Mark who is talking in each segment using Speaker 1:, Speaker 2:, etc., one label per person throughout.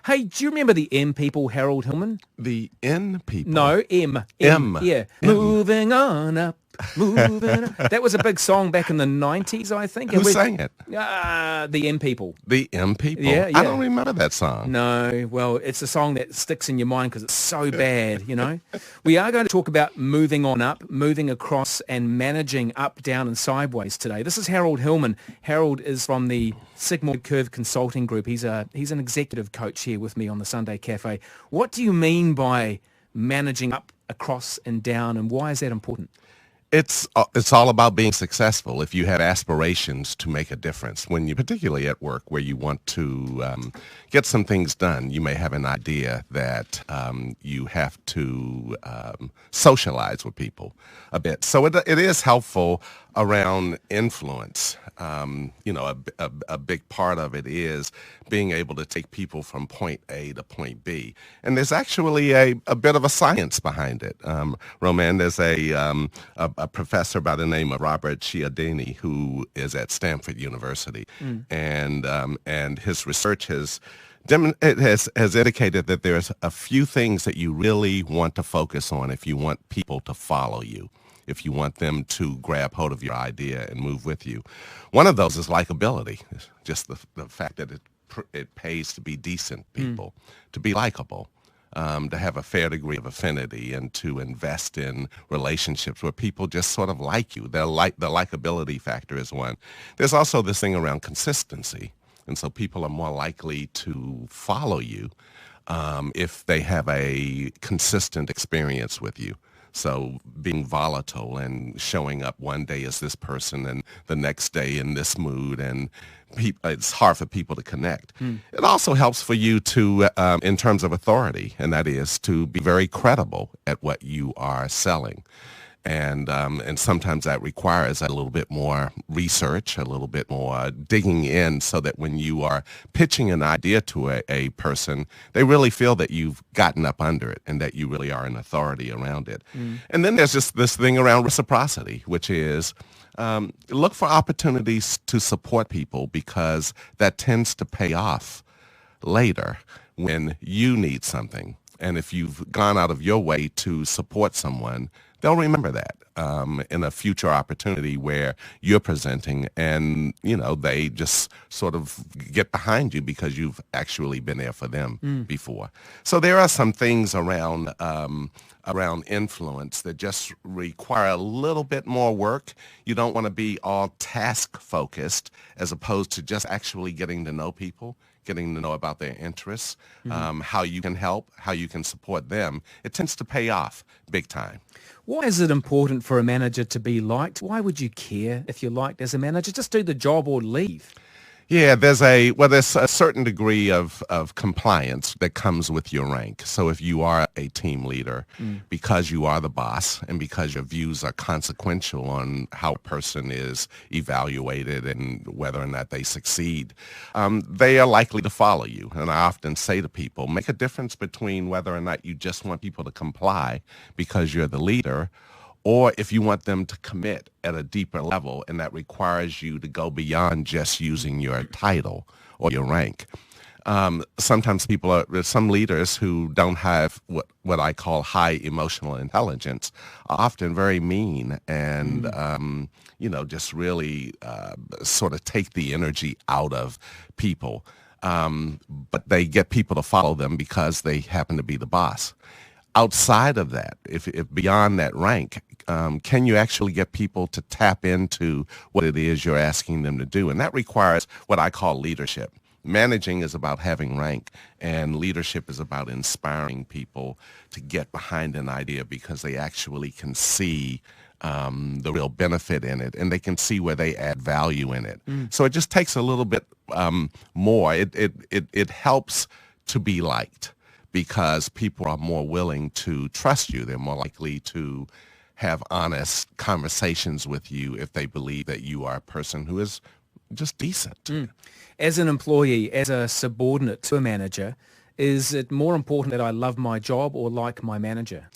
Speaker 1: Hey, do you remember the M people, Harold Hillman?
Speaker 2: The N people.
Speaker 1: No, M.
Speaker 2: M.
Speaker 1: Yeah.
Speaker 2: M.
Speaker 1: Moving on up, moving on. That was a big song back in the 90s, I think.
Speaker 2: Who sang it?
Speaker 1: The M people.
Speaker 2: The M people?
Speaker 1: Yeah,
Speaker 2: I
Speaker 1: yeah.
Speaker 2: don't remember that song.
Speaker 1: No, well, it's a song that sticks in your mind because it's so bad, you know. We are going to talk about moving on up, moving across and managing up, down and sideways today. This is Harold Hillman. Harold is from the Sigmoid Curve Consulting Group. He's an executive coach here with me on the Sunday Cafe. What do you mean by managing up, across and down, and why is that important?
Speaker 2: It's all about being successful. If you have aspirations to make a difference, when you, particularly at work, where you want to get some things done, you may have an idea that you have to socialize with people a bit. So it is helpful around influence. A big part of it is being able to take people from point A to point B. And there's actually a bit of a science behind it. Roman, there's a professor by the name of Robert Cialdini who is at Stanford University. And his research has indicated that there's a few things that you really want to focus on if you want people to follow you, if you want them to grab hold of your idea and move with you. One of those is likability, just the fact that it pays to be decent people, to be likable, to have a fair degree of affinity, and to invest in relationships where people just sort of like you. The likability factor is one. There's also this thing around consistency. And so people are more likely to follow you if they have a consistent experience with you. So being volatile and showing up one day as this person and the next day in this mood, and it's hard for people to connect. It also helps for you to, in terms of authority, and that is to be very credible at what you are selling. And sometimes that requires a little bit more research, a little bit more digging in, so that when you are pitching an idea to a person, they really feel that you've gotten up under it and that you really are an authority around it. And then there's just this thing around reciprocity, which is look for opportunities to support people, because that tends to pay off later when you need something. And if you've gone out of your way to support someone, they'll remember that in a future opportunity where you're presenting, and, they just sort of get behind you because you've actually been there for them before. So there are some things around influence that just require a little bit more work. You don't want to be all task focused as opposed to just actually getting to know people, getting to know about their interests, how you can help, how you can support them. It tends to pay off big time.
Speaker 1: Why is it important for a manager to be liked? Why would you care if you're liked as a manager? Just do the job or leave.
Speaker 2: Yeah, there's a certain degree of compliance that comes with your rank. So if you are a team leader, because you are the boss and because your views are consequential on how a person is evaluated and whether or not they succeed, they are likely to follow you. And I often say to people, make a difference between whether or not you just want people to comply because you're the leader, or if you want them to commit at a deeper level, and that requires you to go beyond just using your title or your rank. Sometimes there's some leaders who don't have what I call high emotional intelligence, are often very mean and, just really sort of take the energy out of people. But they get people to follow them because they happen to be the boss. Outside of that, if beyond that rank, can you actually get people to tap into what it is you're asking them to do? And that requires what I call leadership. Managing is about having rank, and leadership is about inspiring people to get behind an idea because they actually can see the real benefit in it, and they can see where they add value in it. So it just takes a little bit more. It helps to be liked, because people are more willing to trust you. They're more likely to have honest conversations with you if they believe that you are a person who is just decent.
Speaker 1: As an employee, as a subordinate to a manager, is it more important that I love my job or like my manager?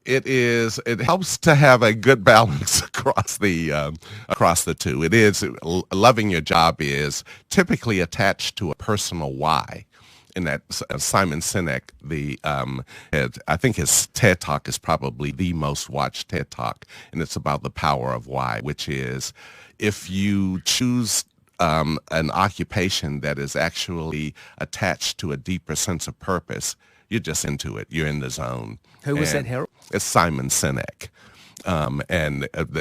Speaker 2: It helps to have a good balance across the two. It is, loving your job is typically attached to a personal why. Simon Sinek, I think his TED Talk is probably the most watched TED Talk, and it's about the power of why, which is if you choose an occupation that is actually attached to a deeper sense of purpose, you're just into it. You're in the zone.
Speaker 1: Who was that, Harold?
Speaker 2: It's Simon Sinek.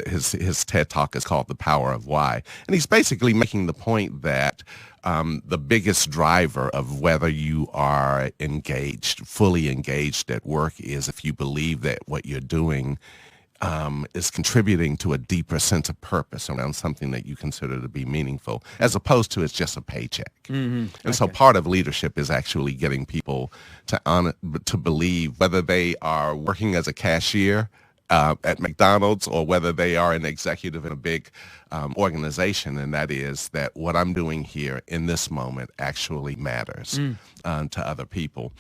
Speaker 2: His TED Talk is called The Power of Why. And he's basically making the point that the biggest driver of whether you are fully engaged at work, is if you believe that what you're doing is contributing to a deeper sense of purpose around something that you consider to be meaningful, as opposed to it's just a paycheck. And so part of leadership is actually getting people to believe, whether they are working as a cashier at McDonald's or whether they are an executive in a big organization, and that is that what I'm doing here in this moment actually matters to other people.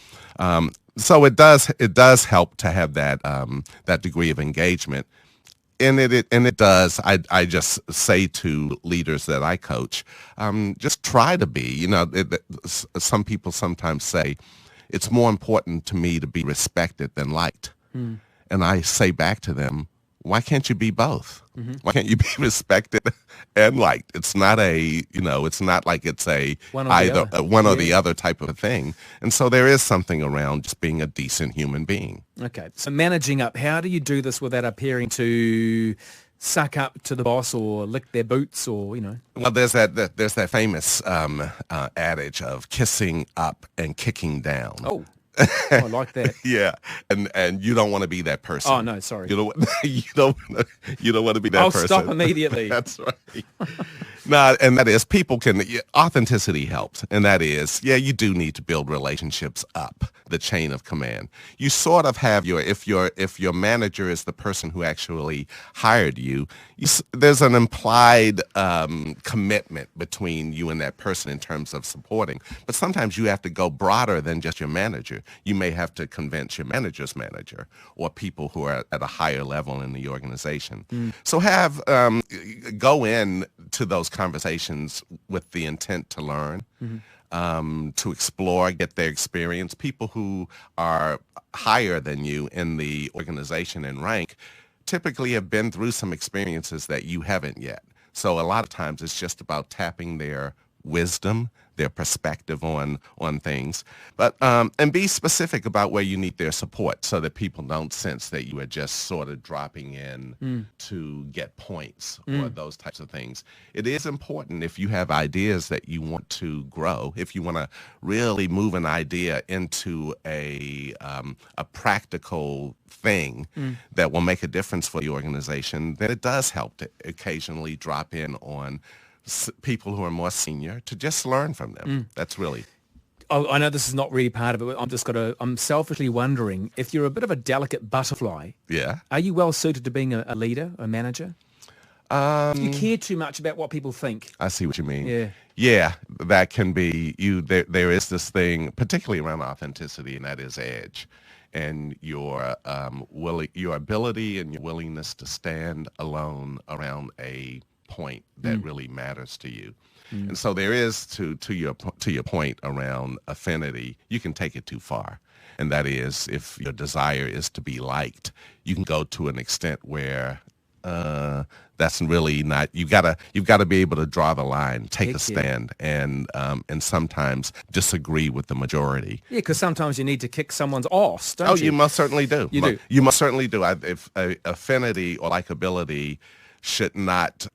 Speaker 2: So it does help to have that degree of engagement. And it does. I just say to leaders that I coach, just try to be. Some people sometimes say it's more important to me to be respected than liked. And I say back to them, why can't you be both? Why can't you be respected and liked? It's not it's not like it's one or the other type of a thing. And so there is something around just being a decent human being.
Speaker 1: Okay. So managing up, how do you do this without appearing to suck up to the boss or lick their boots or,
Speaker 2: Well, there's that famous adage of kissing up and kicking down.
Speaker 1: Oh. I like that.
Speaker 2: Yeah, and you don't want to be that person.
Speaker 1: Oh no, sorry.
Speaker 2: You don't want to be that person.
Speaker 1: I'll stop immediately.
Speaker 2: That's right. No, and that is authenticity helps, and that is you do need to build relationships up the chain of command. You sort of have if your manager is the person who actually hired you, there's an implied commitment between you and that person in terms of supporting. But sometimes you have to go broader than just your manager. You may have to convince your manager's manager or people who are at a higher level in the organization. So go in to those conversations with the intent to learn, to explore, get their experience. People who are higher than you in the organization and rank typically have been through some experiences that you haven't yet. So a lot of times it's just about tapping their wisdom, their perspective on things, but and be specific about where you need their support so that people don't sense that you are just sort of dropping in to get points or those types of things. It is important if you have ideas that you want to grow, if you want to really move an idea into a practical thing that will make a difference for the organization, then it does help to occasionally drop in on people who are more senior to just learn from them. That's really...
Speaker 1: I know this is not really part of it. I'm selfishly wondering, if you're a bit of a delicate butterfly, are you well suited to being a leader, a manager? If you care too much about what people think.
Speaker 2: I see what you mean. Yeah, that can be you. There is this thing, particularly around authenticity, and that is edge. And your ability and your willingness to stand alone around a point that really matters to you. And so there is to your point around affinity, you can take it too far. And that is, if your desire is to be liked, you can go to an extent where that's really not. You've got to be able to draw the line, take a stand, and sometimes disagree with the majority.
Speaker 1: Yeah, because sometimes you need to kick someone's ass, don't you?
Speaker 2: Oh, you most certainly do.
Speaker 1: You do.
Speaker 2: You most certainly do. If affinity or likability should not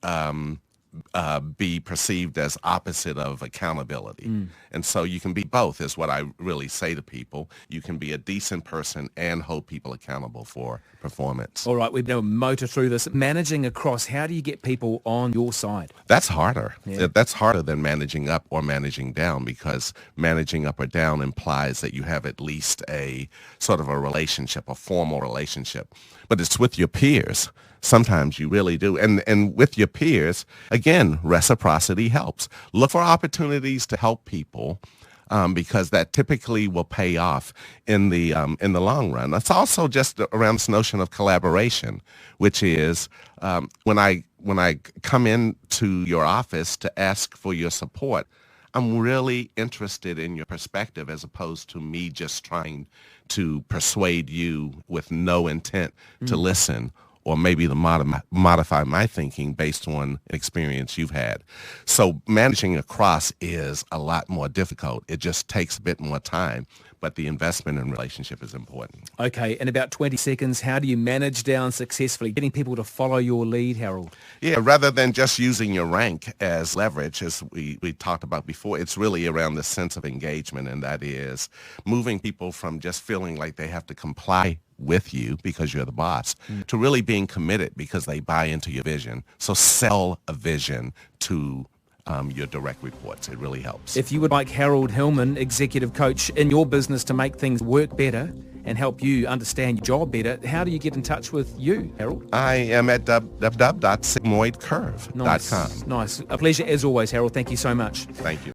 Speaker 2: be perceived as opposite of accountability. And so you can be both, is what I really say to people. You can be a decent person and hold people accountable for performance.
Speaker 1: All right, we've now motor through this. Managing across, how do you get people on your side?
Speaker 2: That's harder. Yeah. That's harder than managing up or managing down, because managing up or down implies that you have at least a sort of a relationship, a formal relationship. But it's with your peers. Sometimes you really do. And with your peers, again, reciprocity helps. Look for opportunities to help people, because that typically will pay off in the long run. It's also just around this notion of collaboration, which is when I come into your office to ask for your support, I'm really interested in your perspective as opposed to me just trying to persuade you with no intent to listen or maybe to modify my thinking based on an experience you've had. So managing across is a lot more difficult. It just takes a bit more time, but the investment in relationship is important.
Speaker 1: Okay, in about 20 seconds, how do you manage down successfully, getting people to follow your lead, Harold?
Speaker 2: Yeah, rather than just using your rank as leverage, as we talked about before, it's really around the sense of engagement, and that is moving people from just feeling like they have to comply with you because you're the boss to really being committed because they buy into your vision. So sell a vision to your direct reports. It really helps.
Speaker 1: If you would like Harold Hillman, executive coach in your business, to make things work better and help you understand your job better, how do you get in touch with you, Harold?
Speaker 2: I am at www.sigmoidcurve.com.
Speaker 1: Nice. A pleasure as always, Harold. Thank you so much.
Speaker 2: Thank you.